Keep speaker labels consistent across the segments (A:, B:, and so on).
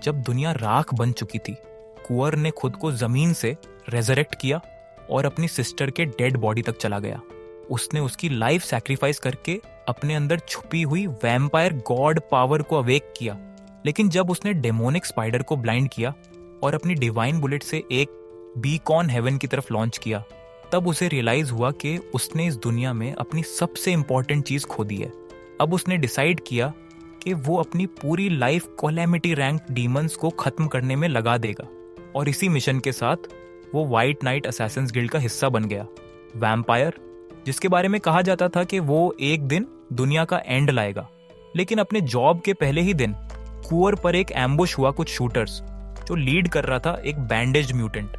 A: जब दुनिया राख बन चुकी थी, कुंवर ने खुद को जमीन से रेजरेक्ट किया और अपनी सिस्टर के डेड बॉडी तक चला गया। उसने उसकी लाइफ सैक्रिफाइस करके अपने अंदर छुपी हुई वैम्पायर गॉड पावर को अवेक किया। लेकिन जब उसने डेमोनिक स्पाइडर को ब्लाइंड किया और अपनी डिवाइन बुलेट से एक बीकॉन हेवन की तरफ लॉन्च किया, तब उसे रियलाइज हुआ कि उसने इस दुनिया में अपनी सबसे इंपॉर्टेंट चीज खो दी है। अब उसने डिसाइड किया कि वो अपनी पूरी लाइफ कैलेमिटी रैंक डीमंस को खत्म करने में लगा देगा, और इसी मिशन के साथ वो व्हाइट नाइट असैसिन्स गिल्ड का हिस्सा बन गया। वैम्पायर, जिसके बारे में कहा जाता था कि वो एक दिन दुनिया का एंड लाएगा। लेकिन अपने जॉब के पहले ही दिन कुंवर पर एक एम्बुश हुआ कुछ शूटर्स, जो लीड कर रहा था एक बैंडेज म्यूटेंट।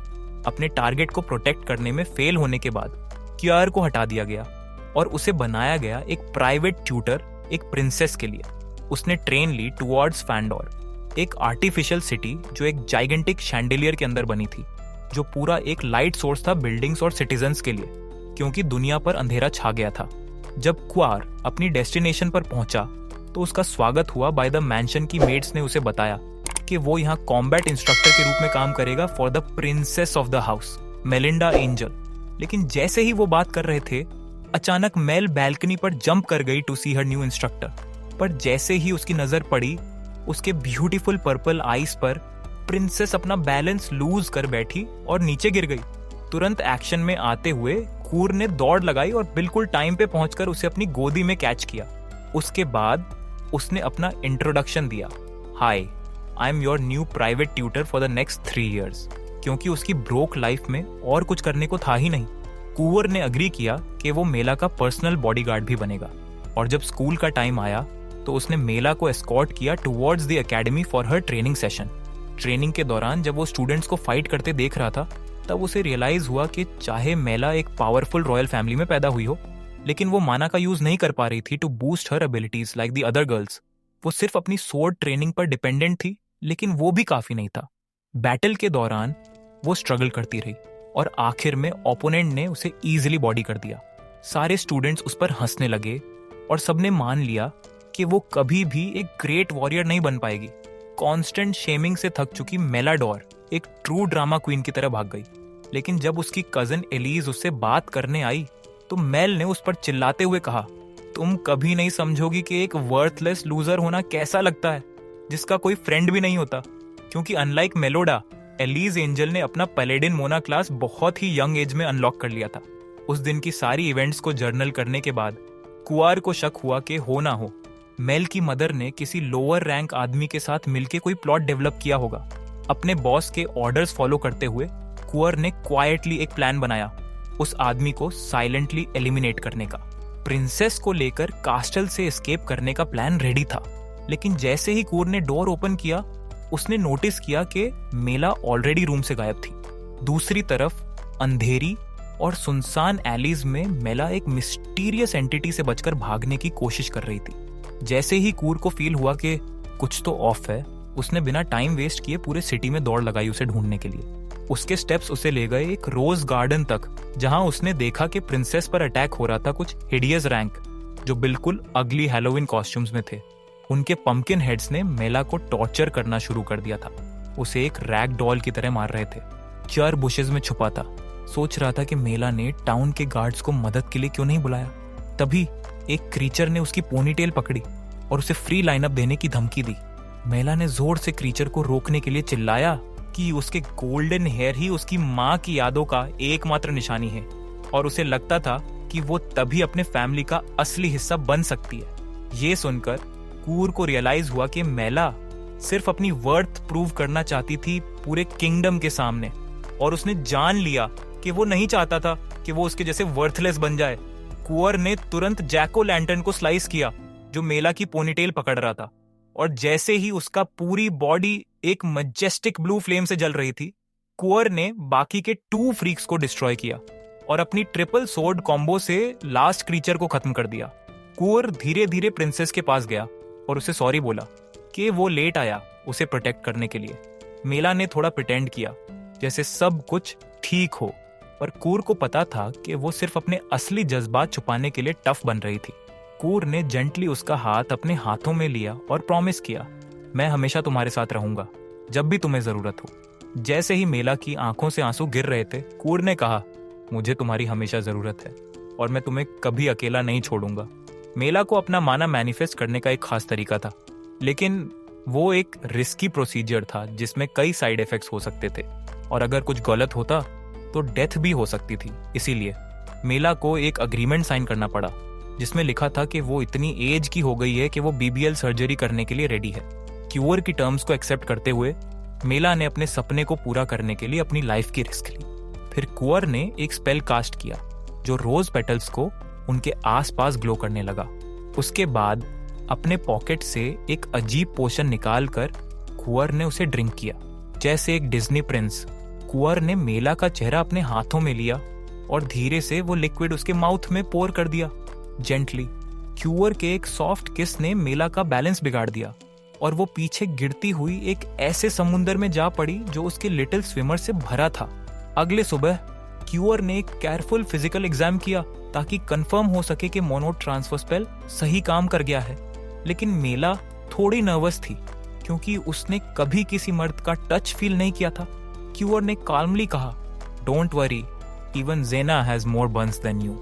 A: अपने टारगेट को प्रोटेक्ट करने में फेल होने के बाद क्यूआर को हटा दिया गया और उसे बनाया गया एक प्राइवेट ट्यूटर एक प्रिंसेस के लिए। उसने ट्रेन ली टुवर्ड्स फैंडोर, एक आर्टिफिशियल सिटी जो एक जाइगेंटिक शैंडिलियर के अंदर बनी थी, जो पूरा एक लाइट सोर्स था बिल्डिंग्स और सिटीजन्स के लिए, क्योंकि दुनिया पर अंधेरा छा गया था। जब क्वार अपनी डेस्टिनेशन पर पहुंचा तो उसका स्वागत हुआ बाय द मैंशन की मेड्स ने उसे बताया कि वो यहाँ कॉम्बैट इंस्ट्रक्टर के रूप में काम करेगा for the princess of the house, Melinda angel. लेकिन जैसे ही वो बात कर रहे थे, अचानक मेल बैल्कनी पर जंप कर गई to see her new instructor. पर जैसे ही उसकी नजर पड़ी उसके ब्यूटीफुल पर्पल आईज पर, प्रिंसेस अपना बैलेंस लूज कर बैठी और नीचे गिर गई। तुरंत एक्शन में आते हुए कूर ने दौड़ लगाई और बिल्कुल टाइम पे पहुंचकर उसे अपनी गोदी में कैच किया। उसके बाद उसने अपना इंट्रोडक्शन दिया, hi, I am your new private tutor for the next 3 years। क्योंकि उसकी ब्रोक लाइफ में और कुछ करने को था ही नहीं, कुंवर ने अग्री किया कि वो मेला का पर्सनल बॉडीगार्ड भी बनेगा। और जब स्कूल का टाइम आया तो उसने मेला को एस्कॉर्ट किया towards the academy for her training session. Training के दौरान जब वो स्टूडेंट्स को फाइट करते देख रहा था, तब उसे रियलाइज हुआ कि चाहे मेला एक पावरफुल रॉयल फैमिली में पैदा हुई हो, लेकिन वो माना का यूज नहीं कर पा रही थी to boost her abilities like the other girls. वो सिर्फ अपनी स्वॉर्ड ट्रेनिंग पर डिपेंडेंट थी, लेकिन वो भी काफी नहीं था। बैटल के दौरान वो स्ट्रगल करती रही और आखिर में ओपोनेंट ने उसे इजीली बॉडी कर दिया। सारे स्टूडेंट्स उस पर हंसने लगे और सबने मान लिया कि वो कभी भी एक ग्रेट वॉरियर नहीं बन पाएगी। कांस्टेंट शेमिंग से थक चुकी मेलाडोर एक ट्रू ड्रामा क्वीन की तरह भाग गई। लेकिन जब उसकी कजन एलीज उससे बात करने आई तो मेल ने उस पर चिल्लाते हुए कहा, तुम कभी नहीं समझोगी कि एक वर्थलेस लूजर होना कैसा लगता है, जिसका कोई फ्रेंड भी नहीं होता। क्योंकि अनलाइक मेलोडा, एलीज एंजल ने अपना पैलेडिन मोना क्लास बहुत ही यंग एज में अनलॉक कर लिया था। उस दिन की सारी इवेंट्स को जर्नल करने के बाद कुआर को शक हुआ कि हो ना हो मेल की मदर ने किसी लोअर रैंक आदमी के साथ मिलकर कोई प्लॉट डेवलप किया होगा। अपने बॉस के ऑर्डर्स फॉलो करते हुए कुंवर ने क्वाइटली एक प्लान बनाया, उस आदमी को साइलेंटली एलिमिनेट करने का। प्रिंसेस को लेकर कास्टल से एस्केप करने का प्लान रेडी था, लेकिन जैसे ही कुंवर ने डोर ओपन किया, उसने नोटिस किया कि मेला ऑलरेडी रूम से गायब थी। दूसरी तरफ अंधेरी और सुनसान एलीज में मेला एक मिस्टीरियस एंटिटी से बचकर भागने की कोशिश कर रही थी। जैसे ही कुंवर को फील हुआ कि कुछ तो ऑफ है, उसने बिना टाइम वेस्ट किए पूरे सिटी में दौड़ लगाई उसे ढूंढने के लिए। उसके स्टेप्स उसे ले गए एक रोज गार्डन तक, जहां उसने देखा कि प्रिंसेस पर अटैक हो रहा था कुछ हिडियस रैंक, जो बिल्कुल अगली हैलोवीन कॉस्ट्यूम्स में थे। उनके पंपकिन हेड्स ने मेला को टॉर्चर करना शुरू कर दिया था। उसे एक रैग डॉल की तरह मार रहे थे। चर बुशेस में छुपा था, सोच रहा था कि मेला ने टाउन के गार्ड्स को मदद के लिए क्यों नहीं बुलाया। तभी एक क्रीचर ने उसकी पोनीटेल पकड़ी और उसे फ्री लाइनअप देने की धमकी दी। मेला ने जोर से क्रीचर को रोकने के लिए चिल्लाया कि उसके गोल्डन हेयर ही उसकी माँ की यादों का एकमात्र निशानी है, और उसे लगता था कि वो तभी अपने फैमिली का असली हिस्सा बन सकती है। ये सुनकर कूर को रियलाइज हुआ कि मेला सिर्फ अपनी वर्थ प्रूव करना चाहती थी पूरे किंगडम के सामने, और उसने जान लिया कि वो नहीं चाहता था कि वो उसके जैसे वर्थलेस बन जाए। कुंवर ने तुरंत जैको लैंटर्न को स्लाइस किया जो मेला की पोनीटेल पकड़ रहा था, और जैसे ही उसका पूरी बॉडी एक मजेस्टिक ब्लू फ्लेम से जल रही थी, कुंवर ने बाकी के 2 फ्रीक्स को डिस्ट्रॉय किया और अपनी ट्रिपल सोर्ड कॉम्बो से लास्ट क्रीचर को खत्म कर दिया। कुंवर धीरे धीरे प्रिंसेस के पास गया और उसे सॉरी बोला कि वो लेट आया उसे प्रोटेक्ट करने के लिए। मेला ने थोड़ा प्रिटेंड किया जैसे सब कुछ ठीक हो, पर कूर को पता था कि वो सिर्फ अपने असली जज्बात छुपाने के लिए टफ बन रही थी। कूर ने जेंटली उसका हाथ अपने हाथों में लिया और प्रॉमिस किया, मैं हमेशा तुम्हारे साथ रहूंगा। जब भी तुम्हें जरूरत हो। जैसे ही मेला की आंखों से आंसू गिर रहे थे, कूर ने कहा, मुझे तुम्हारी हमेशा जरूरत है और मैं तुम्हें कभी अकेला नहीं छोड़ूंगा। मेला को अपना माना मैनिफेस्ट करने का एक खास तरीका था, लेकिन वो एक रिस्की प्रोसीजर था जिसमें कई साइड इफेक्ट्स हो सकते थे और अगर कुछ गलत होता तो डेथ भी हो सकती थी। इसीलिए मेला को एक अग्रीमेंट साइन करना पड़ा जिसमें लिखा था कि वो इतनी एज की हो गई है कि वो बीबीएल सर्जरी करने के लिए रेडी है। क्यूर की टर्म्स को एक्सेप्ट करते हुए मेला ने अपने सपने को पूरा करने के लिए अपनी लाइफ की रिस्क ली। फिर कुंवर ने एक स्पेल कास्ट किया जो रोज पेटल्स को उनके आसपास ग्लो करने लगा। उसके बाद अपने पॉकेट से एक अजीब पोशन निकालकर कुंवर ने उसे ड्रिंक किया। जैसे एक डिज्नी प्रिंस, कुंवर ने मेला का चेहरा अपने हाथों में लिया और धीरे से वो लिक्विड उसके माउथ में पोर कर दिया। जेंटली क्यूअर के एक सॉफ्ट किस ने मेला का बैलेंस बिगाड़ दिया और वो पीछे गिरती हुई एक ऐसे समुंदर में जा पड़ी जो उसके लिटिल स्विमर से भरा था। अगले सुबह क्यूअर ने एक केयरफुल फिजिकल एग्जाम किया ताकि कंफर्म हो सके कि मोनो ट्रांसफर स्पेल सही काम कर गया है। लेकिन मेला थोड़ी नर्वस थी क्योंकि उसने कभी किसी मर्द का टच फील नहीं किया था। क्यूअर ने काल्मली कहा, don't worry, even Jena has more burns than you.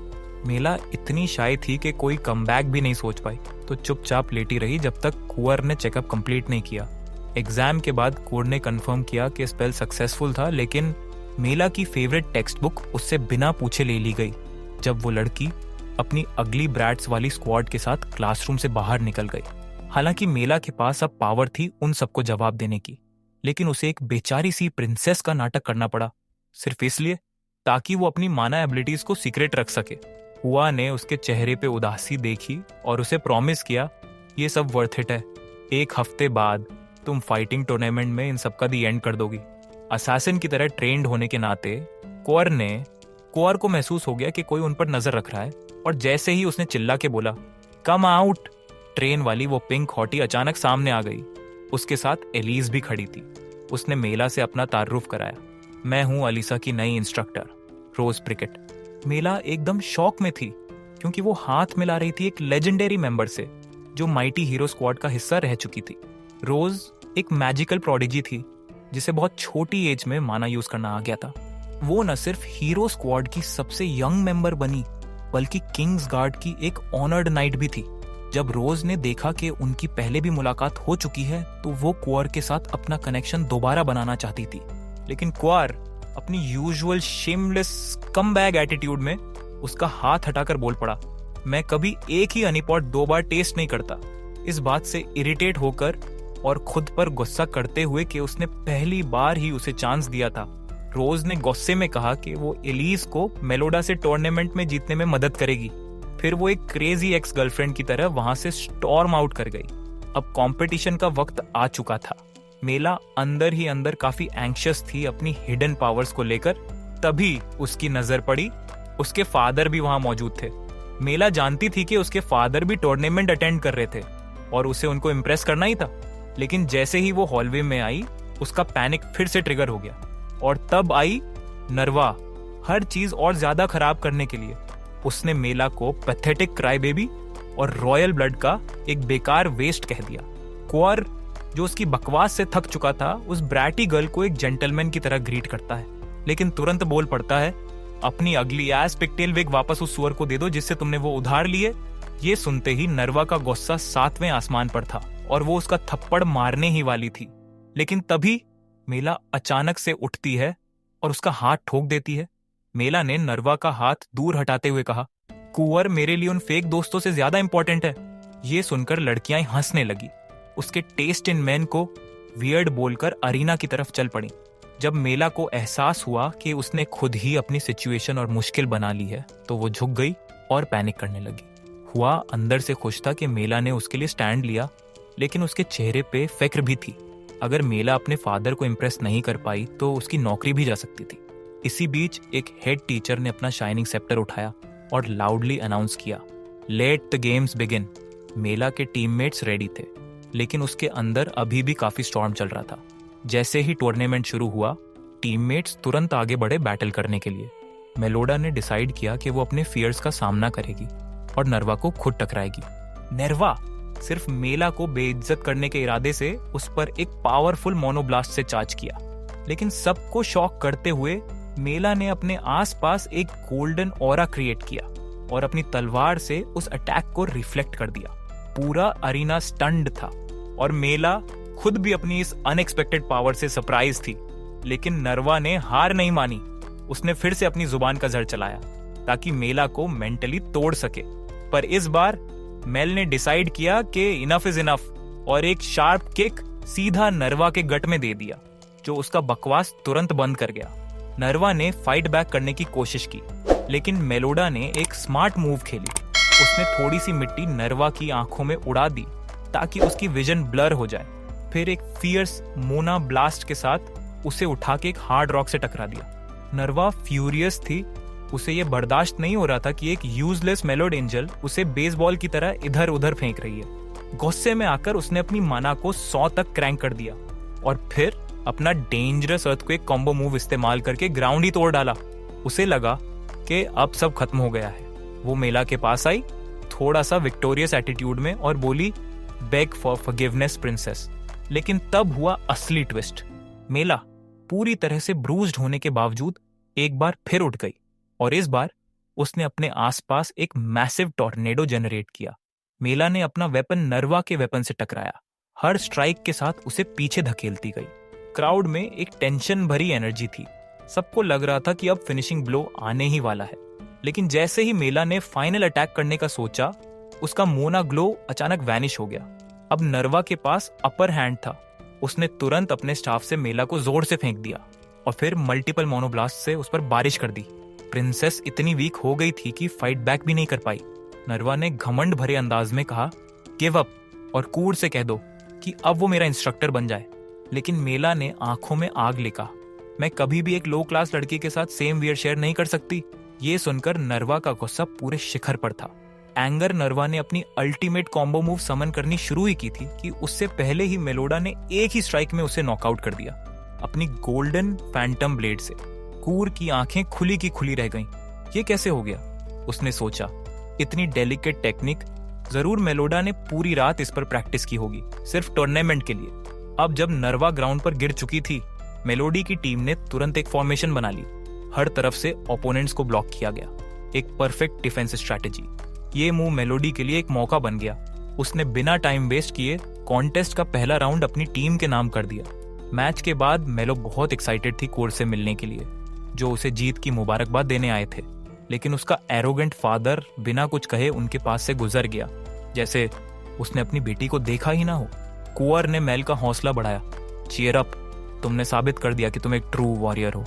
A: Mela इतनी शाय थी कि कोई कमबैक भी नहीं सोच पाई, तो चुपचाप लेटी रही जब तक कुंवर ने चेकअप कंप्लीट नहीं किया। एग्जाम के बाद कुंवर ने कंफर्म किया कि स्पेल सक्सेसफुल था, लेकिन मेला की फेवरेट टेक्स्ट बुक उससे बिना पूछे ले ली गई जब वो लड़की अपनी अगली ब्रैट्स वाली स्क्वाड के साथ क्लासरूम से बाहर निकल गई। हालांकि मेला के पास अब पावर थी उन सबको जवाब देने की, लेकिन उसे एक बेचारी सी प्रिंसेस का नाटक करना पड़ा, सिर्फ इसलिए ताकि वो अपनी माना एबिलिटीज को सीक्रेट रख सके। हुआ ने उसके चेहरे पे उदासी देखी और उसे प्रॉमिस किया, ये सब वर्थ इट है। एक हफ्ते बाद तुम फाइटिंग टूर्नामेंट में इन सबका दी एंड कर दोगी। असैसिन की तरह ट्रेंड होने के नाते कुंवर को महसूस हो गया कि कोई उन पर नजर रख रहा है, और जैसे ही उसने चिल्ला के बोला, कम आउट, ट्रेन वाली वो पिंक हॉटी अचानक सामने आ गई। उसके साथ एलिस भी खड़ी थी। उसने मेला से अपना तारुफ कराया, मैं हूं अलीसा की नई इंस्ट्रक्टर, रोज प्रिकेट। मेला एकदम शॉक में थी क्योंकि वो हाथ मिला रही थी एक लेजेंडरी मेंबर से जो माइटी हीरो स्क्वाड का हिस्सा रह चुकी थी। रोज एक मैजिकल प्रोडिजी थी जिसे बहुत छोटी एज में माना यूज करना आ गया था। वो न सिर्फ हीरो स्क्वाड की सबसे यंग मेंबर बनी, बल्कि किंग्स गार्ड की एक ऑनर्ड नाइट भी थी। जब रोज ने देखा कि उनकी पहले भी मुलाकात हो चुकी है तो वो कुंवर के साथ अपना कनेक्शन दोबारा बनाना चाहती थी, लेकिन कुंवर अपनी यूजुअल शेमलेस कमबैक एटीट्यूड में उसका हाथ हटाकर बोल पड़ा, मैं कभी एक ही हनीपॉट 2 बार टेस्ट नहीं करता। इस बात से इरिटेट होकर और खुद पर गुस्सा करते हुए कि उसने पहली बार ही उसे चांस दिया था, रोज ने गुस्से में कहा कि वो एलिस को मेलोडा से टूर्नामेंट में जीतने में मदद करेगी। फिर वो एक क्रेजी एक्स गर्लफ्रेंड की तरह वहां से स्टॉर्म आउट कर गई। अब कंपटीशन का वक्त आ चुका था। मेला अंदर ही अंदर काफी एंग्शियस थी अपनी हिडन पावर्स को लेकर। तभी उसकी नजर पड़ी, उसके फादर भी वहां मौजूद थे। मेला जानती थी कि उसके फादर भी टूर्नामेंट अटेंड कर रहे थे और उसे उनको इम्प्रेस करना ही था, लेकिन जैसे ही वो हॉलवे में आई उसका पैनिक फिर से ट्रिगर हो गया और तब आई नरवा, हर चीज और ज्यादा खराब करने के लिए। उसने मेला को पैथेटिक क्राई बेबी और रॉयल ब्लड का एक बेकार वेस्ट कह दिया। कुंवर जो उसकी बकवास से थक चुका था, उस ब्रैटी गर्ल को एक जेंटलमैन की तरह ग्रीट करता है, लेकिन तुरंत बोल पड़ता है, अपनी अगली एस पिकटेल विग वापस उस सुअर को दे दो जिससे तुमने वो उधार लिए। ये सुनते ही नरवा का गुस्सा 7वें आसमान पर था और वो उसका थप्पड़ मारने ही वाली थी, लेकिन तभी मेला अचानक से उठती है और उसका हाथ ठोक देती है। मेला ने नरवा का हाथ दूर हटाते हुए कहा, कुंवर मेरे लिए उन फेक दोस्तों से ज्यादा इंपॉर्टेंट है। ये सुनकर लड़कियां हंसने लगी। उसके टेस्ट इन मैन को वियर्ड बोलकर अरीना की तरफ चल पड़ी। जब मेला को एहसास हुआ कि उसने खुद ही अपनी सिचुएशन और मुश्किल बना ली है तो वो झुक गई और पैनिक करने लगी। हुआ अंदर से खुश था कि मेला ने उसके लिए स्टैंड लिया, लेकिन उसके चेहरे पे फिक्र भी थी। अगर मेला अपने फादर को इम्प्रेस नहीं कर पाई तो उसकी नौकरी भी जा सकती थी। इसी बीच एक हेड टीचर ने अपना शाइनिंग सेप्टर उठाया और लाउडली अनाउंस किया, लेट द गेम्स बिगिन। मेला के टीममेट्स रेडी थे, लेकिन उसके अंदर अभी भी काफी स्टॉर्म चल रहा था। जैसे ही टूर्नामेंट शुरू हुआ, टीममेट्स तुरंत आगे बढ़े बैटल करने के लिए। मेलोडा ने डिसाइड किया कि वो अपने फियर्स का सामना करेगी और नरवा को खुद टकराएगी। नरवा, सिर्फ मेला को बेइज्जत करने के इरादे से उस पर एक पावरफुल मोनोब्लास्ट से चार्ज किया। लेकिन सबको शॉक करते हुए मेला ने अपने आसपास एक गोल्डन ऑरा क्रिएट किया और अपनी तलवार से उस अटैक को रिफ्लेक्ट कर दिया। पूरा अरीना स्टन्ड था और मेला खुद भी अपनी इस अनएक्सपेक्टेड पावर से सरप्राइज थी। लेकिन नरवा ने हार नहीं मानी। उसने फिर से अपनी जुबान का जहर चलाया ताकि मेला को मेंटली तोड़ सके। पर इस बार मेल ने डिसाइड किया कि इनफ इज इनफ और एक शार्प किक सीधा नरवा के गट में दे दिया, जो उसका बकवास तुरंत बंद कर गया। नरवा ने फाइट बैक करने की कोशिश की, लेकिन मेलोडा ने एक स्मार्ट मूव खेली। उसने थोड़ी सी मिट्टी नरवा की आंखों में उड़ा दी ताकि उसकी विजन ब्लर हो जाए। फिर एक फियर्स मोना ब्लास्ट के साथ उसे उठा के एक हार्ड रॉक से टकरा दिया। नरवा फ्यूरियस थी। उसे ये बर्दाश्त नहीं हो रहा था कि एक यूजलेस मेलोड एंजल उसे बेसबॉल की तरह इधर उधर फेंक रही है। गुस्से में आकर उसने अपनी माना को 100 तक क्रैंक कर दिया और फिर अपना डेंजरस अर्थक्वेक कॉम्बो मूव इस्तेमाल करके ग्राउंड ही तोड़ डाला। उसे लगा कि अब सब खत्म हो गया है। वो मेला के पास आई, थोड़ा सा विक्टोरियस एटीट्यूड में, और बोली, बेग फॉर फॉरगिवनेस प्रिंसेस। लेकिन तब हुआ असली ट्विस्ट। मेला पूरी तरह से ब्रूज्ड होने के बावजूद एक बार फिर उठ गई और इस बार उसने अपने आसपास एक मैसिव टॉर्नेडो जनरेट किया। मेला ने अपना वेपन नरवा के वेपन से टकराया, हर स्ट्राइक के साथ उसे पीछे धकेलती गई। क्राउड में एक टेंशन भरी एनर्जी थी। सबको लग रहा था कि अब फिनिशिंग ब्लो आने ही वाला है। लेकिन जैसे ही मेला ने फाइनल अटैक करने का सोचा, उसका मोना ग्लो अचानक वैनिश हो गया। अब नरवा के पास अपर हैंड था। उसने तुरंत अपने स्टाफ से मेला को जोर से फेंक दिया और फिर मल्टीपल मोनोब्लास्ट से उस पर बारिश कर दी। प्रिंसेस इतनी वीक हो गई थी कि फाइट बैक भी नहीं कर पाई। नरवा ने घमंड भरे अंदाज में कहा, गिव अप, और कूड़ से कह दो कि अब वो मेरा इंस्ट्रक्टर बन जाए। लेकिन मेला ने आंखों में आग लेकर, मैं कभी भी एक लो क्लास लड़की के साथ सेम वियर शेयर नहीं कर सकती। ये सुनकर नरवा का गुस्सा पूरे शिखर पर था। एंगर नरवा ने अपनी अल्टीमेट कॉम्बो मूव समन करनी शुरू ही की थी कि उससे पहले ही मेलोडा ने एक ही स्ट्राइक में उसे नॉकआउट कर दिया अपनी गोल्डन फैंटम ब्लेड से। कूर की आंखें खुली की खुली रह गईं। ये कैसे हो गया? उसने सोचा। इतनी डेलिकेट टेक्निक जरूर मेलोडा ने पूरी रात इस पर प्रैक्टिस की होगी, सिर्फ टूर्नामेंट के लिए। अब जब नरवा ग्राउंड पर गिर चुकी थी, मेलोडी की टीम ने तुरंत एक फॉर्मेशन बना ली। हर तरफ से ओपोनेंट्स को ब्लॉक किया गया, एक परफेक्ट डिफेंस स्ट्रैटेजी। ये मूव मेलोडी के लिए एक मौका बन गया। उसने बिना टाइम वेस्ट किए कॉन्टेस्ट का पहला राउंड अपनी टीम के नाम कर दिया। मैच के बाद मेलो बहुत एक्साइटेड थी कोर से मिलने के लिए, जो उसे जीत की मुबारकबाद देने आए थे। लेकिन उसका एरोगेंट फादर बिना कुछ कहे उनके पास से गुजर गया, जैसे उसने अपनी बेटी को देखा ही ना हो। कुंवर ने मेल का हौसला बढ़ाया, चीयर अप, तुमने साबित कर दिया कि तुम एक ट्रू वॉरियर हो।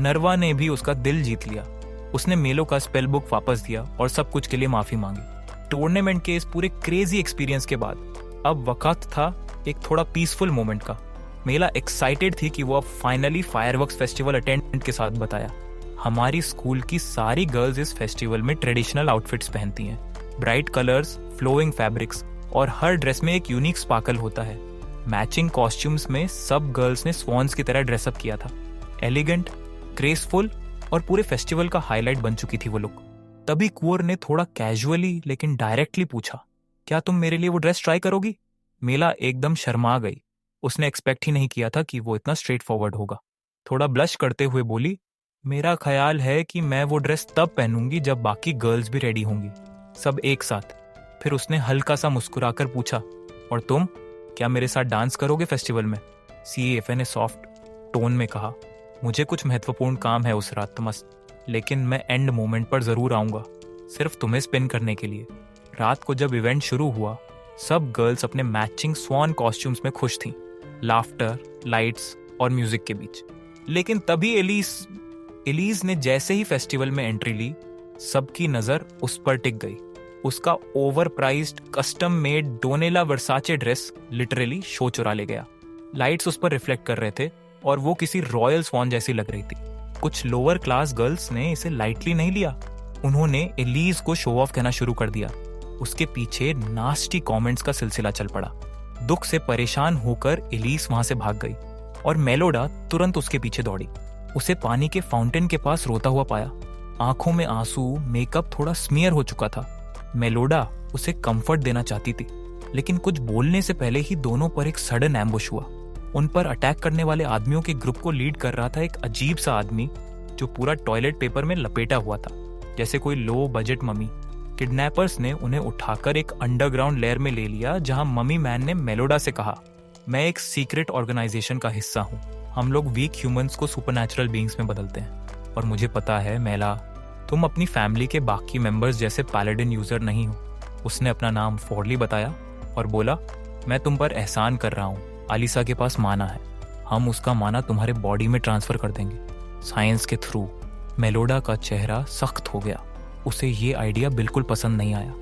A: नरवा ने भी उसका दिल जीत लिया। उसने मेलो का स्पेल बुक वापस दिया और सब कुछ के लिए माफी मांगी। टूर्नामेंट के इस पूरे क्रेजी एक्सपीरियंस के बाद अब वक्त था एक थोड़ा पीसफुल मोमेंट का। मेला एक्साइटेड थी कि वो अब फाइनली फायरवर्क्स फेस्टिवल अटेंडेंट के साथ बताया, हमारी स्कूल की सारी गर्ल्स इस फेस्टिवल में ट्रेडिशनल आउटफिट्स पहनती हैं, ब्राइट कलर्स, फ्लोइंग फैब्रिक्स, और हर ड्रेस में एक यूनिक स्पार्कल होता है। मैचिंग कॉस्ट्यूम्स में सब गर्ल्स ने स्वॉन्स की तरह ड्रेसअप किया था। एलिगेंट, ग्रेसफुल और पूरे फेस्टिवल का हाईलाइट बन चुकी थी वो लुक। तभी कुंवर ने थोड़ा कैजुअली लेकिन डायरेक्टली पूछा, क्या तुम मेरे लिए वो ड्रेस ट्राई करोगी? मेला एकदम शर्मा गई। उसने एक्सपेक्ट ही नहीं किया था कि वो इतना स्ट्रेट फॉरवर्ड होगा। थोड़ा ब्लश करते हुए बोली, मेरा ख्याल है कि मैं वो ड्रेस तब पहनूंगी जब बाकी गर्ल्स भी रेडी होंगी, सब एक साथ। फिर उसने हल्का सा मुस्कुराकर पूछा, और तुम क्या मेरे साथ डांस करोगे फेस्टिवल में? CAFA ने सॉफ्ट टोन में कहा, मुझे कुछ महत्वपूर्ण काम है उस रात मस्त, लेकिन मैं एंड मोमेंट पर जरूर आऊंगा, सिर्फ तुम्हें स्पिन करने के लिए। रात को जब इवेंट शुरू हुआ, सब गर्ल्स अपने मैचिंग स्वॉन कॉस्ट्यूम्स में खुश थीं, लाफ्टर, लाइट्स और म्यूजिक के बीच। लेकिन तभी एलिस ने जैसे ही फेस्टिवल में एंट्री ली, सबकी नजर उस पर टिक गई। उसका ओवर प्राइज्ड कस्टम मेड डोनेला वर्साचे ड्रेस लिटरली शो चुरा ले गया। लाइट्स उस पर रिफ्लेक्ट कर रहे थे और वो किसी रॉयल स्वॉन जैसी लग रही थी। कुछ लोअर क्लास गर्ल्स ने इसे लाइटली नहीं लिया। उन्होंने एलिस को शो ऑफ कहना शुरू कर दिया। उसके पीछे नास्टी कमेंट्स का सिलसिला चल पड़ा। दुख से परेशान होकर एलिस वहां से भाग गई और मेलोडा तुरंत उसके पीछे दौड़ी। उसे पानी के फाउंटेन के पास रोता हुआ पाया, आंखों में आंसू, मेकअप थोड़ा स्मियर हो चुका था। मेलोडा उसे कंफर्ट देना चाहती थी, लेकिन कुछ बोलने से पहले ही दोनों पर एक सडन एम्बुश हुआ। उन पर अटैक करने वाले आदमियों के ग्रुप को लीड कर रहा था एक अजीब सा आदमी जो पूरा टॉयलेट पेपर में लपेटा हुआ था, जैसे कोई लो बजट मम्मी। किडनैपर्स ने उन्हें उठाकर एक अंडरग्राउंड लेयर में ले लिया, जहां मम्मी मैन ने मेलोडा से कहा, मैं एक सीक्रेट ऑर्गेनाइजेशन का हिस्सा हूँ। हम लोग वीक ह्यूमंस को सुपरनैचुरल बीइंग्स में बदलते हैं, और मुझे पता है मेला, तुम अपनी फैमिली के बाकी मेंबर्स जैसे पैलेडिन यूजर नहीं हो। उसने अपना नाम फोर्ली बताया और बोला, मैं तुम पर एहसान कर रहा हूँ। अलीसा के पास माना है, हम उसका माना तुम्हारे बॉडी में ट्रांसफर कर देंगे साइंस के थ्रू। मेलोडा का चेहरा सख्त हो गया। उसे ये आइडिया बिल्कुल पसंद नहीं आया।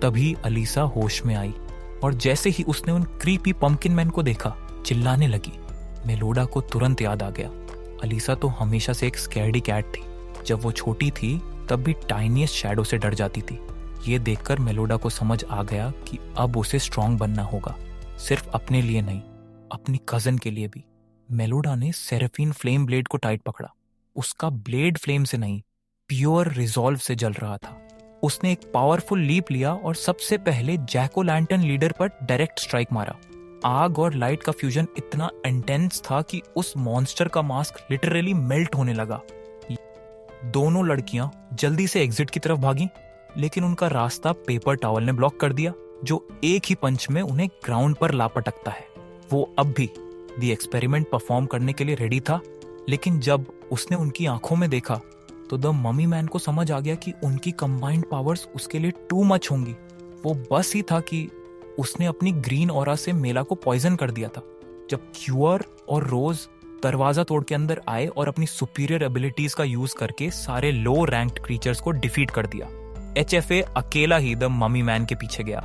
A: तभी अलीसा होश में आई और जैसे ही उसने उन क्रीपी पंपकिन मैन को देखा, चिल्लाने लगी। मेलोडा को तुरंत याद आ गया, अलीसा तो हमेशा से एक स्कैर्डी कैट थी। जब वो छोटी थी तब भी टाइनीएस्ट शैडो से डर जाती थी। ये देखकर मेलोडा को समझ आ गया कि अब उसे स्ट्रांग बनना होगा, सिर्फ अपने लिए नहीं, अपनी कजन के लिए भी। मेलोडा ने सेरेफिन फ्लेम ब्लेड को टाइट पकड़ा। उसका ब्लेड फ्लेम से नहीं, प्योर रिजॉल्व से जल रहा था। उसने एक पावरफुल लीप लिया और सबसे पहले जैक ओ लैंटर्न लीडर पर डायरेक्ट स्ट्राइक मारा। आग और लाइट का फ्यूजन इतना इंटेंस था कि उस मॉन्स्टर का मास्क लिटरली मेल्ट होने लगा। दोनों लड़कियां जल्दी से एग्जिट की तरफ भागी, लेकिन उनका रास्ता पेपर टॉवल ने ब्लॉक कर दिया, जो एक ही पंच में उन्हें ग्राउंड पर ला पटकता है। वो अब भी दी एक्सपेरिमेंट परफॉर्म करने के लिए रेडी था, लेकिन जब उसने उनकी आंखों में देखा तो द ममी मैन को समझ आ गया कि उनकी कंबाइंड पावर्स उसके लिए टू मच होंगी। वो बस ही था कि उसने अपनी ग्रीन ऑरा से मेला को पॉइजन कर दिया था। जब क्यूअर और रोज दरवाजा तोड़ के अंदर आए और अपनी सुपीरियर एबिलिटीज का यूज करके सारे लो रैंक्ड क्रीचर्स को डिफीट कर दिया, HFA अकेला ही द ममी मैन के पीछे गया।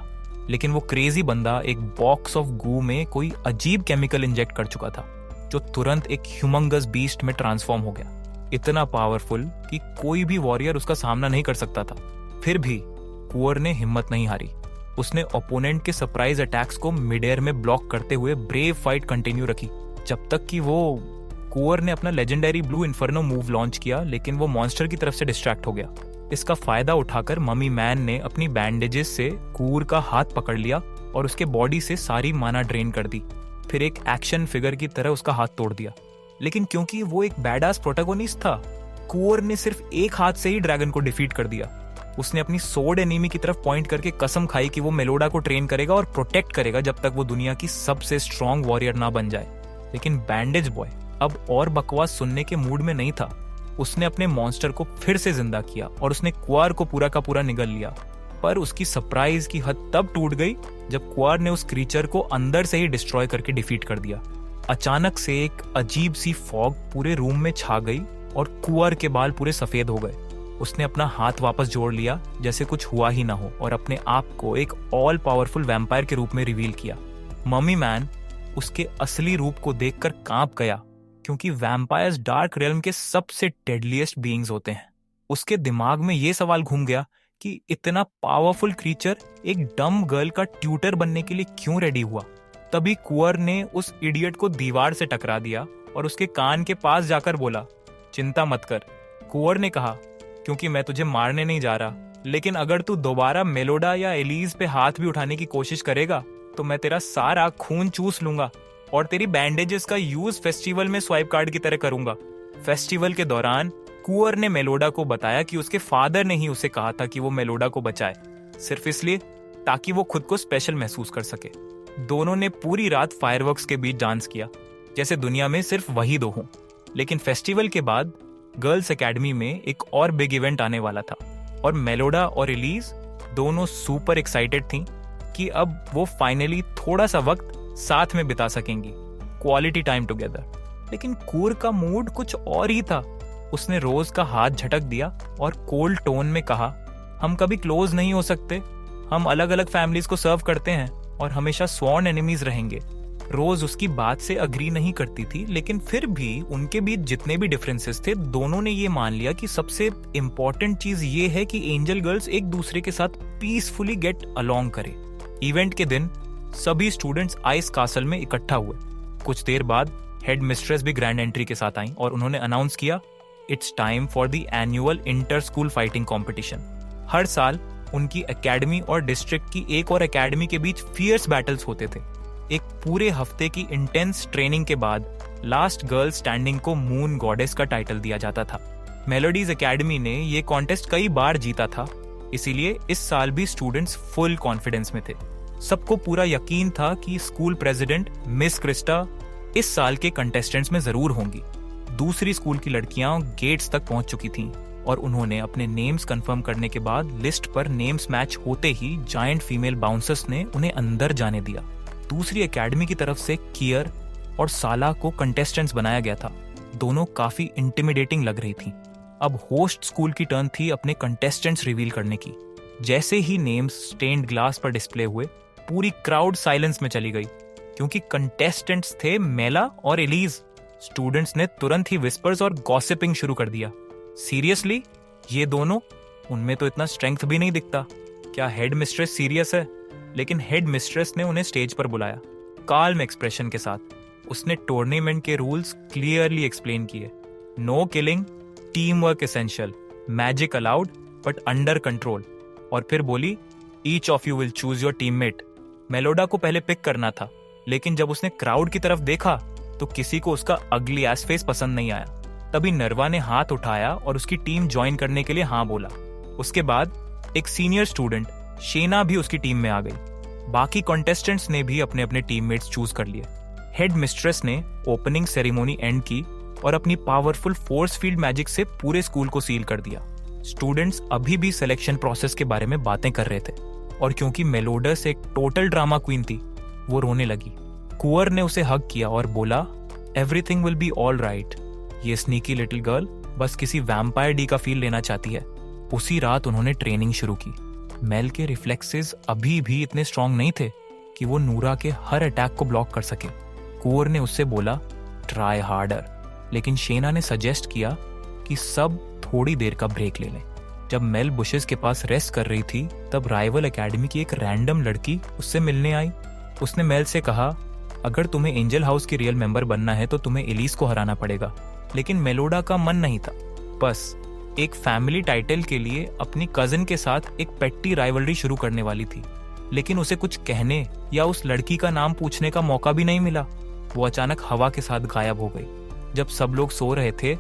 A: लेकिन वो क्रेजी बंदा एक बॉक्स ऑफ गू में कोई अजीब केमिकल इंजेक्ट कर चुका था, जो तुरंत एक ह्यूमंगस बीस्ट में ट्रांसफॉर्म हो गया, इतना पावरफुल कि कोई भी वॉरियर उसका सामना नहीं कर सकता था। फिर भी कुंवर ने हिम्मत नहीं हारी। उसने ओपोनेंट के सरप्राइज अटैक्स को मिड एयर में ब्लॉक करते हुए ब्रेव फाइट कंटिन्यू रखी, जब तक कि कुंवर ने अपना legendary blue inferno move launch किया, लेकिन वो मॉन्स्टर की तरफ से डिस्ट्रैक्ट हो गया। इसका फायदा उठाकर ममी मैन ने अपनी बैंडेजेस से कुंवर का हाथ पकड़ लिया और उसके बॉडी से सारी माना ड्रेन कर दी। फिर एक एक्शन फिगर की तरह उसका हाथ तोड़ दिया। लेकिन क्योंकि वो एक बैडास प्रोटैगोनिस्ट था, कुंवर ने सिर्फ एक हाथ से ही ड्रैगन को डिफीट कर दिया। उसने अपनी सोर्ड एनिमी की तरफ पॉइंट करके कसम खाई कि वो मेलोडा को ट्रेन करेगा और प्रोटेक्ट करेगा जब तक वो दुनिया की सबसे स्ट्रॉन्ग वॉरियर ना बन जाए। लेकिन बैंडेज बॉय अब और बकवास सुनने के मूड में नहीं था। उसने अपने मॉन्स्टर को फिर से जिंदा किया और उसने कुंवर को पूरा का पूरा निगल लिया। पर उसकी सरप्राइज की हद तब टूट गई जब कुंवर ने उस क्रीचर को अंदर से ही डिस्ट्रॉय करके डिफीट कर दिया। अचानक से एक अजीब सी फॉग पूरे रूम में छा गई और कुंवर के बाल पूरे सफेद हो गए। उसने अपना हाथ वापस जोड़ लिया जैसे कुछ हुआ ही ना हो और अपने आप को एक ऑल पावरफुल वैम्पायर के रूप में रिवील किया। ममी मैन उसके असली रूप को देखकर कांप गया, क्योंकि वैम्पायर्स डार्क रियल्म के सबसे डेडलीस्ट बीइंग्स होते हैं। उसके दिमाग में यह सवाल घूम गया कि इतना पावरफुल क्रीचर एक डम गर्ल का ट्यूटर बनने के लिए क्यों रेडी हुआ। तभी कुंवर ने उस इडियट को दीवार से टकरा दिया और उसके कान के पास जाकर बोला, चिंता मत कर। कुंवर ने कहा, क्योंकि मैं तुझे मारने नहीं जा रहा, लेकिन अगर तू दोबारा मेलोडा या एलिज पे हाथ भी उठाने की कोशिश करेगा तो मैं तेरा सारा खून चूस लूंगा और तेरी बैंडेजेस का यूज फेस्टिवल में स्वाइप कार्ड की तरह करूंगा। फेस्टिवल के दौरान कुंवर ने मेलोडा को बताया कि उसके फादर ने ही उसे कहा था कि वो मेलोडा को बचाए, सिर्फ इसलिए ताकि वो खुद को स्पेशल महसूस कर सके। दोनों ने पूरी रात फायरवर्क्स के बीच डांस किया, जैसे दुनिया में सिर्फ वही दो हों। लेकिन फेस्टिवल के बाद गर्ल्स एकेडमी में एक और बिग इवेंट आने वाला था और मेलोडा और एलिज दोनों सुपर एक्साइटेड थीं कि अब वो फाइनली थोड़ा सा वक्त साथ में बिता सकेंगी, क्वालिटी टाइम टुगेदर। लेकिन कुंवर का मूड कुछ और ही था। उसने रोज का हाथ झटक दिया और कोल्ड टोन में कहा, हम कभी क्लोज नहीं हो सकते, हम अलग अलग फैमिलीज को सर्व करते हैं और हमेशा स्वॉर्न एनिमीज रहेंगे। रोज उसकी बात से अग्री नहीं करती थी, लेकिन फिर भी उनके बीच जितने भी डिफरेंसेस थे, दोनों ने ये मान लिया कि सबसे इंपॉर्टेंट चीज ये है कि एंजल गर्ल्स एक दूसरे के साथ पीसफुली गेट अलोंग करे। इवेंट के दिन सभी स्टूडेंट्स आइस कासल में इकट्ठा हुए। कुछ देर बाद हेड मिस्ट्रेस भी ग्रैंड एंट्री के साथ आईं और उन्होंने अनाउंस किया, it's time for the annual inter school fighting competition. हर साल उनकी एकेडमी और डिस्ट्रिक्ट की एक और एकेडमी के बीच फियर्स बैटल्स होते थे। एक पूरे हफ्ते की इंटेंस ट्रेनिंग के बाद लास्ट गर्ल स्टैंडिंग को मून गॉडेस का टाइटल दिया जाता था। मेलोडीज एकेडमी ने ये कॉन्टेस्ट कई बार जीता था, इसीलिए इस साल भी स्टूडेंट्स फुल कॉन्फिडेंस में थे। सबको पूरा यकीन था कि स्कूल प्रेसिडेंट मिस क्रिस्टा इस साल के कंटेस्टेंट्स में जरूर होंगी। दूसरी स्कूल की लड़कियां गेट्स तक पहुंच चुकी थीं और उन्होंने अपने नेम्स कंफर्म करने के बाद लिस्ट पर नेम्स मैच होते ही जायंट फीमेल बाउंसर्स ने उन्हें अंदर जाने दिया। दूसरी एकेडमी की तरफ से कियर और साला को कंटेस्टेंट्स बनाया गया था। दोनों काफी इंटिमिडेटिंग लग रही थीं। अब होस्ट स्कूल की टर्न थी अपने कंटेस्टेंट्स रिवील करने की। जैसे ही नेम्स स्टेन्ड ग्लास पर डिस्प्ले हुए, पूरी क्राउड साइलेंस में चली गई, क्योंकि कंटेस्टेंट्स थे मेला और एलीज। स्टूडेंट्स ने तुरंत ही विस्पर्स और गॉसिपिंग शुरू कर दिया। सीरियसली, ये दोनों? उनमें तो इतना स्ट्रेंथ भी नहीं दिखता। क्या हेड मिस्ट्रेस सीरियस है? लेकिन हेड मिस्ट्रेस ने उन्हें स्टेज पर बुलाया, काल्म एक्सप्रेशन के साथ। उसने टूर्नामेंट के रूल्स क्लियरली एक्सप्लेन किए। No killing, team work essential, magic allowed but under control. और फिर बोली, each of you will choose your teammate. Meloda को पहले पिक करना था, लेकिन जब उसने क्राउड की तरफ देखा तो किसी को उसका अगली एस फेस पसंद नहीं आया। तभी नरवा ने हाथ उठाया और उसकी टीम ज्वाइन करने के लिए हाँ बोला। उसके बाद एक सीनियर स्टूडेंट शेना भी उसकी टीम में आ गई। बाकी कॉन्टेस्टेंट्स ने भी अपने अपने टीममेट्स चूज कर लिए। हेड मिस्ट्रेस ने ओपनिंग सेरेमोनी एंड की और अपनी पावरफुल फोर्स फील्ड मैजिक से पूरे स्कूल को सील कर दिया। स्टूडेंट्स अभी भी सिलेक्शन प्रोसेस के बारे में बातें कर रहे थे, और क्योंकि मेलोडस एक टोटल ड्रामा क्वीन थी, वो रोने लगी। कुंवर ने उसे हग किया और बोला, everything will be all right. ये स्नीकी लिटिल गर्ल बस किसी वैम्पायर डी का फील लेना चाहती है। उसी रात उन्होंने ट्रेनिंग शुरू की। मेल के रिफ्लेक्सेस अभी भी इतने स्ट्रांग नहीं थे कि वो नूरा के हर अटैक को ब्लॉक कर सके। कुंवर ने उससे बोला, ट्राई हार्डर। लेकिन शेना ने सजेस्ट किया कि सब थोड़ी देर का ब्रेक ले लें। जब मेल बुशेस के पास रेस्ट कर रही थी, तब राइवल एकेडमी की एक रैंडम लड़की उससे मिलने आई। उसने मेल से कहा, अगर तुम्हें एंजल हाउस की रियल मेंबर बनना है तो तुम्हें एलिस को हराना पड़ेगा। लेकिन मेलोडा का मन नहीं था। बस एक फैमिली टाइटल के लिए अपनी कजिन के साथ एक पेट्टी राइवलरी शुरू करने वाली थी। लेकिन उसे कुछ कहने या उस लड़की का नाम पूछने का मौका भी नहीं मिला। वो अचानक हवा के साथ गायब हो गई। जब सब लोग सो रहे थे,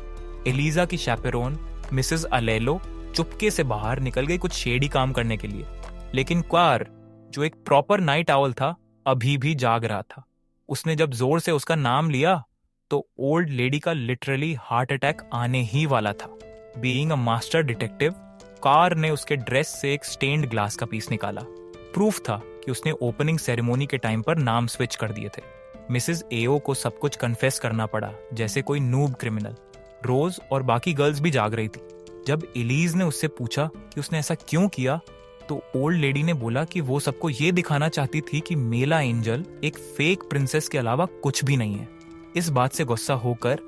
A: एलिजा की शैपेरोन मिसेस अलेलो चुपके से बाहर निकल गई कुछ शेडी काम करने के लिए। लेकिन क्वार, जो एक प्रॉपर नाइट आउल था, अभी भी जाग रहा था। उसने जब जोर से उसका नाम लिया तो ओल्ड लेडी का लिटरली हार्ट अटैक आने ही वाला था। Being a master detective, car ने उसके ड्रेस से एक स्टेन्ड ग्लास का पीस निकाला। प्रूफ था कि उसने ओपनिंग सेरेमोनी के टाइम पर नाम स्विच कर दिए थे। मिसेस एओ को सब कुछ कन्फेस करना पड़ा, जैसे कोई नूब क्रिमिनल। रोज और बाकी गर्ल्स भी जाग रही थी। जब एलिज ने उससे पूछा कि उसने ऐसा क्यों किया, तो ओल्ड लेडी ने बोला कि वो सबको ये दिखाना चाहती थी कि मेला एंजल एक फेक प्रिंसेस के अलावा कुछ भी नहीं है। इस बात से गुस्सा होकर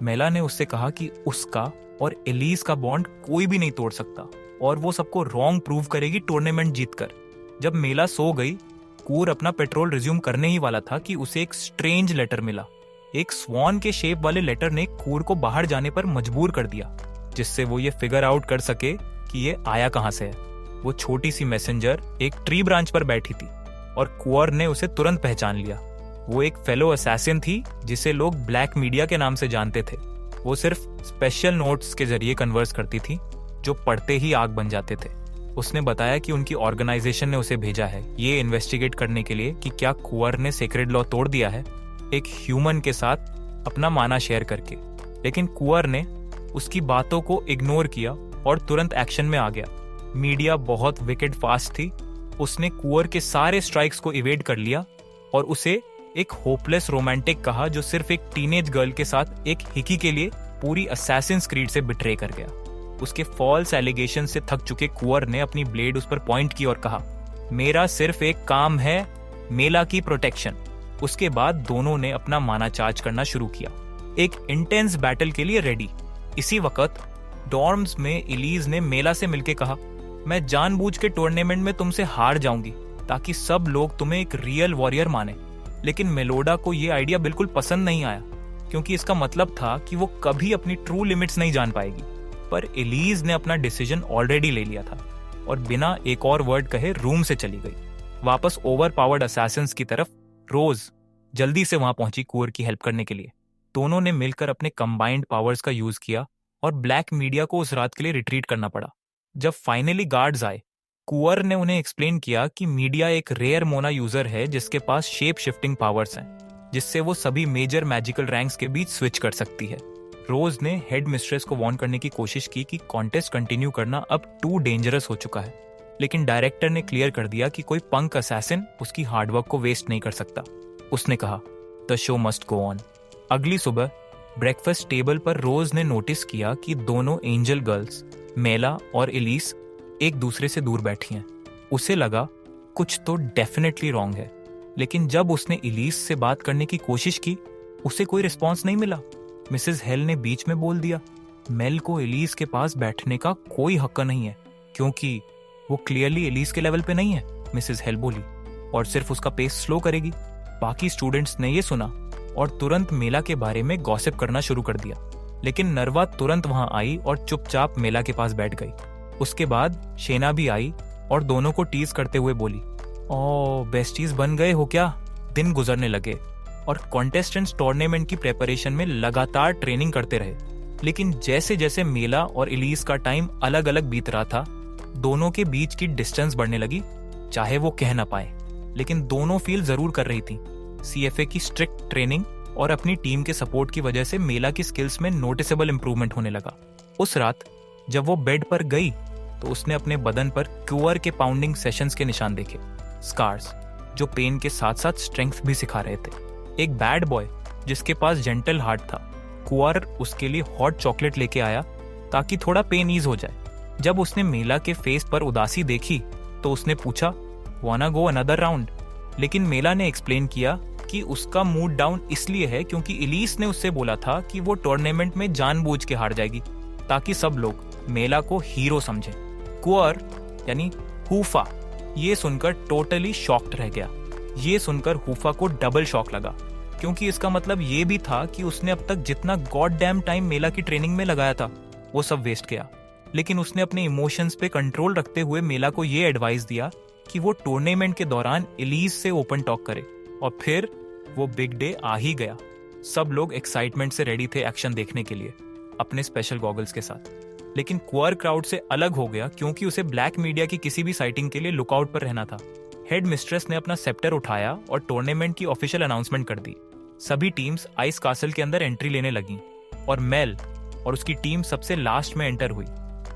A: मेला ने उससे कहा कि उसका और एलिज का बॉन्ड कोई भी नहीं तोड़ सकता, और वो सबको रॉन्ग प्रूव करेगी टूर्नामेंट जीतकर। जब मेला सो गई, कूर अपना पेट्रोल रिज्यूम करने ही वाला था कि उसे एक स्ट्रेंज लेटर मिला। एक स्वॉन के शेप वाले लेटर ने कूर को बाहर जाने पर मजबूर कर दिया, जिससे वो ये फिगर आउट कर सके कि ये आया कहां से है। वो छोटी सी मैसेंजर एक ट्री ब्रांच पर बैठी थी और कुंवर ने उसे तुरंत पहचान लिया। वो एक फेलो असैसिन थी जिसे लोग ब्लैक मीडिया के नाम से जानते थे। वो सिर्फ स्पेशल नोट्स के जरिए कन्वर्स करती थी, जो पढ़ते ही आग बन जाते थे। उसने बताया कि उनकी ऑर्गेनाइजेशन ने उसे भेजा है ये इन्वेस्टिगेट करने के लिए कि क्या कुंवर ने सेक्रेड लॉ तोड़ दिया है, एक ह्यूमन के साथ अपना माना शेयर करके। लेकिन कुंवर ने उसकी बातों को इग्नोर किया और तुरंत एक्शन में आ गया। मीडिया बहुत विकेट फास्ट थी। उसने कुंवर के सारे स्ट्राइक्स को इवेड कर लिया और उसे एक होपलेस रोमांटिक कहा, जो सिर्फ एक टीनेज गर्ल के साथ एक हिकी के लिए पूरी असैसिन्स क्रीड से बिट्रे कर गया। उसके फॉल्स एलिगेशन से थक चुके कुंवर ने अपनी ब्लेड उस पर पॉइंट की और कहा, मेरा सिर्फ एक काम है, मेला की प्रोटेक्शन। उसके बाद दोनों ने अपना माना चार्ज करना शुरू किया, एक इंटेंस बैटल के लिए रेडी। इसी वक्त डॉर्म्स में एलिज ने मेला से मिलकर कहा, मैं जानबूझ के टूर्नामेंट में तुमसे हार जाऊंगी ताकि सब लोग तुम्हें एक रियल वॉरियर माने। लेकिन मेलोडा को यह आइडिया बिल्कुल पसंद नहीं आया, क्योंकि इसका मतलब था कि वो कभी अपनी ट्रू लिमिट्स नहीं जान पाएगी। पर एलिज ने अपना डिसीजन ऑलरेडी ले लिया था। और बिना एक और वर्ड कहे रूम से चली गई। वापस ओवर पावर्ड असैसिन्स की तरफ रोज जल्दी से वहां पहुंची कुंवर की हेल्प करने के लिए। दोनों ने मिलकर अपने कंबाइंड पावर्स का यूज किया और ब्लैक मीडिया को उस रात के लिए रिट्रीट करना पड़ा। जब फाइनली गार्ड्स आए, कुंवर ने उन्हें एक्सप्लेन किया कि मीडिया एक रेयर मोना यूजर है जिसके पास शेप शिफ्टिंग पावर्स हैं, जिससे वो सभी मेजर मैजिकल रैंक्स के बीच स्विच कर सकती है। रोज ने हेड मिस्ट्रेस को वार्न करने की कोशिश की कि कॉन्टेस्ट कंटिन्यू करना अब टू डेंजरस हो चुका है, लेकिन डायरेक्टर ने क्लियर कर दिया कि कोई पंक असैसिन उसकी हार्डवर्क को वेस्ट नहीं कर सकता। उसने कहा, the show must go on. अगली सुबह ब्रेकफास्ट टेबल पर रोज ने नोटिस किया कि दोनों एंजल गर्ल्स मेला और एलिस एक दूसरे से दूर बैठी हैं। उसे लगा कुछ तो डेफिनेटली रॉन्ग है, लेकिन जब उसने एलिस से बात करने की कोशिश की, उसे कोई रिस्पॉन्स नहीं मिला। मिसेस हेल ने बीच में बोल दिया, मेल को एलिस के पास बैठने का कोई हक नहीं है, क्योंकि वो क्लियरली एलिस के लेवल पे नहीं है। मिसेस हेल बोली, और सिर्फ उसका पेस स्लो करेगी। बाकी स्टूडेंट्स ने ये सुना और तुरंत मेला के बारे में गॉसिप करना शुरू कर दिया, लेकिन नरवा तुरंत वहां आई और चुपचाप मेला के पास बैठ गई। उसके बाद शेना भी आई और दोनों को टीज करते हुए बोली, ओ बेस्टीज बन गए हो क्या। दिन गुजरने लगे और कॉन्टेस्टेंट्स टूर्नामेंट की प्रेपरेशन में लगातार ट्रेनिंग करते रहे, लेकिन जैसे जैसे मेला और एलिस का टाइम अलग अलग बीत रहा था, दोनों के बीच की डिस्टेंस बढ़ने लगी। चाहे वो कह ना पाए, लेकिन दोनों फील जरूर कर रही थी। सीएफए की स्ट्रिक्ट ट्रेनिंग और अपनी टीम के सपोर्ट की वजह से मेला की स्किल्स में नोटिसेबल इंप्रूवमेंट होने लगा। उस रात जब वो बेड पर गई तो उसने अपने बदन पर कुंवर के पाउंडिंग सेशंस के निशान देखे, स्कार्स जो पेन के साथ साथ स्ट्रेंथ भी सिखा रहे थे। एक बैड बॉय जिसके पास जेंटल हार्ट था, कुंवर उसके लिए हॉट चॉकलेट लेके आया ताकि थोड़ा पेन ईज हो जाए। जब उसने मेला के फेस पर उदासी देखी तो उसने पूछा, वाना गो अनदर राउंड। लेकिन मेला ने एक्सप्लेन किया कि उसका मूड डाउन इसलिए है क्योंकि एलिस ने उससे बोला था कि वो टूर्नामेंट में जानबूझ के हार जाएगी ताकि सब लोग मेला को हीरो समझें। कुंवर यानी हूफा ये सुनकर टोटली शॉक्ड रह गया। ये सुनकर हूफा को डबल शॉक लगा, क्योंकि इसका मतलब ये भी था कि उसने अब तक जितना गॉड डैम टाइम मेला की ट्रेनिंग में लगाया था वो सब वेस्ट गया। लेकिन उसने अपने इमोशंस पे कंट्रोल रखते हुए मेला को ये एडवाइस दिया कि वो टूर्नामेंट के दौरान एलिस से ओपन टॉक करे, और फिर वो बिग डे आ ही गया। सब लोग एक्साइटमेंट से रेडी थे एक्शन देखने के लिए अपने स्पेशल गॉगल्स के साथ। लेकिन कुंवर क्राउड से अलग हो गया क्योंकि उसे ब्लैक मीडिया की किसी भी साइटिंग के लिए लुकआउट पर रहना था। हेड मिस्ट्रेस ने अपना सेप्टर उठाया और टूर्नामेंट की ऑफिशियल अनाउंसमेंट कर दी। सभी टीम्स आइस कासल के अंदर एंट्री लेने लगी और मेल और उसकी टीम सबसे लास्ट में एंटर हुई।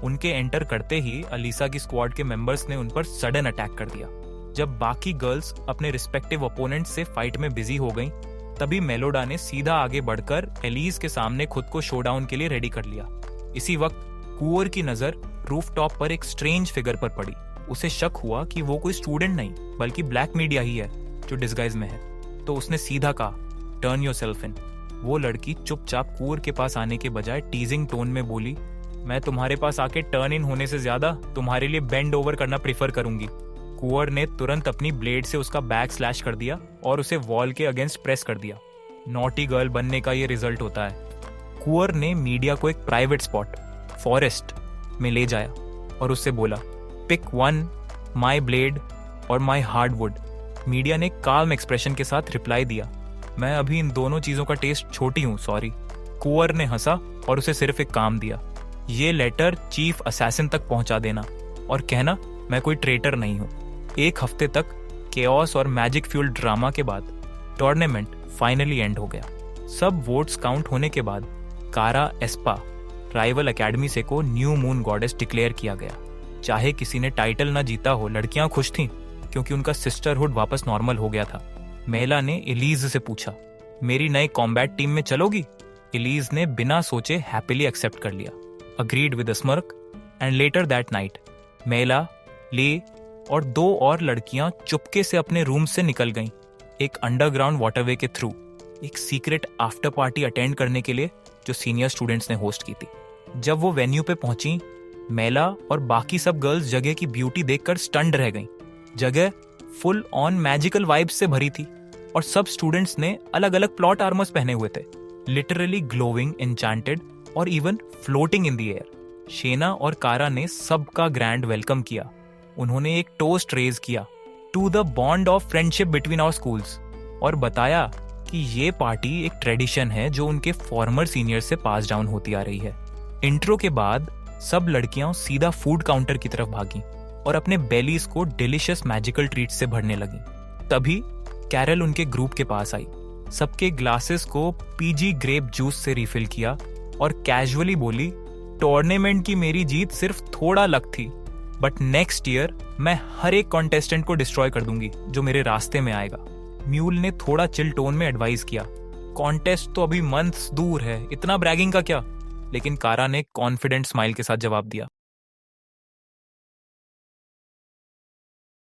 A: उनके एंटर करते ही अलीसा की स्क्वाड के मेंबर्स ने उन पर सडन अटैक कर दिया। जब बाकी गर्ल्स अपने रिस्पेक्टिव ओपोनेंट से फाइट में बिजी हो गईं, तभी मेलोडा ने सीधा आगे बढ़कर एलिस के सामने खुद को शोडाउन के लिए रेडी कर लिया। इसी वक्त कुंवर की नजर रूफटॉप पर एक स्ट्रेंज फिगर पर पड़ी। उसे शक हुआ कि वो कोई स्टूडेंट नहीं बल्कि ब्लैक मीडिया ही है जो डिस्गाइज में है। तो उसने सीधा कहा, टर्न योरसेल्फ इन। वो लड़की चुपचाप कुंवर के पास आने के बजाय टीजिंग टोन में बोली, मैं तुम्हारे पास आके टर्न इन होने से ज्यादा तुम्हारे लिए बेंड ओवर करना प्रीफर करूंगी। कुंवर ने तुरंत अपनी ब्लेड से उसका बैक स्लैश कर दिया और उसे वॉल के अगेंस्ट प्रेस कर दिया। नॉटी गर्ल बनने का ये रिजल्ट होता है। कुंवर ने मीडिया को एक प्राइवेट स्पॉट फॉरेस्ट में ले जाया और उससे बोला, पिक वन, माई ब्लेड और माई हार्डवुड। मीडिया ने काल्म एक्सप्रेशन के साथ रिप्लाई दिया, मैं अभी इन दोनों चीजों का टेस्ट छोटी हूं, सॉरी। कुंवर ने हंसा और उसे सिर्फ एक काम दिया, ये लेटर चीफ असैसिन तक पहुंचा देना और कहना मैं कोई ट्रेटर नहीं हूं। एक हफ्ते तक केओस और मैजिक फ्यूल ड्रामा के बाद टूर्नामेंट फाइनली एंड हो गया। सब वोट्स काउंट होने के बाद कारा एस्पा राइवल एकेडमी से को न्यू मून गॉडेस डिक्लेयर किया गया। चाहे किसी ने टाइटल ना जीता हो, लड़कियां खुश थीं क्योंकि उनका सिस्टरहुड वापस नॉर्मल हो गया था। मेला ने एलिज से पूछा, मेरी नई कॉम्बैट टीम में चलोगी? एलिज ने बिना सोचे हैप्पीली एक्सेप्ट कर लिया, agreed with a smirk. And later that night Mela, ले और 2 और लड़कियां चुपके से अपने रूम से निकल गईं, एक अंडरग्राउंड वाटरवे के थ्रू, एक सीक्रेट आफ्टर पार्टी अटेंड करने के लिए जो सीनियर स्टूडेंट्स ने होस्ट की थी। जब वो वेन्यू पे पहुंची, मेला और बाकी सब गर्ल्स जगह की ब्यूटी देखकर स्टन्ड रह गईं। जगह फुल ऑन मैजिकल वाइब्स से भरी थी और सब स्टूडेंट्स ने अलग अलग प्लॉट आर्मर्स पहने हुए थे, लिटरली ग्लोइंग, एन्चांटेड और even floating in the air. Shena और कारा ने सबका ग्रैंड वेलकम किया उन्होंने एक टोस्ट रेज किया to the bond of friendship between our schools और बताया कि ये पार्टी एक ट्रेडिशन है जो उनके फॉर्मर सीनियर से पास डाउन होती आ रही है। इंट्रो के बाद सब लड़कियां सीधा फूड काउंटर की तरफ भागी और अपने बेलीज को डिलिशियस मैजिकल ट्रीट से भरने लगी। तभी कैरल उनके ग्रुप के पास आई, सबके ग्लासेस को पीजी ग्रेप जूस से रिफिल किया और कैजुअली बोली, टूर्नामेंट की मेरी जीत सिर्फ थोड़ा लक थी, बट नेक्स्ट ईयर मैं हर एक कॉन्टेस्टेंट को डिस्ट्रॉय कर दूंगी जो मेरे रास्ते में आएगा। म्यूल ने थोड़ा चिल टोन में एडवाइस किया, कॉन्टेस्ट तो अभी मंथ्स दूर है, इतना ब्रैगिंग का क्या? लेकिन कारा ने कॉन्फिडेंट स्माइल के साथ जवाब दिया,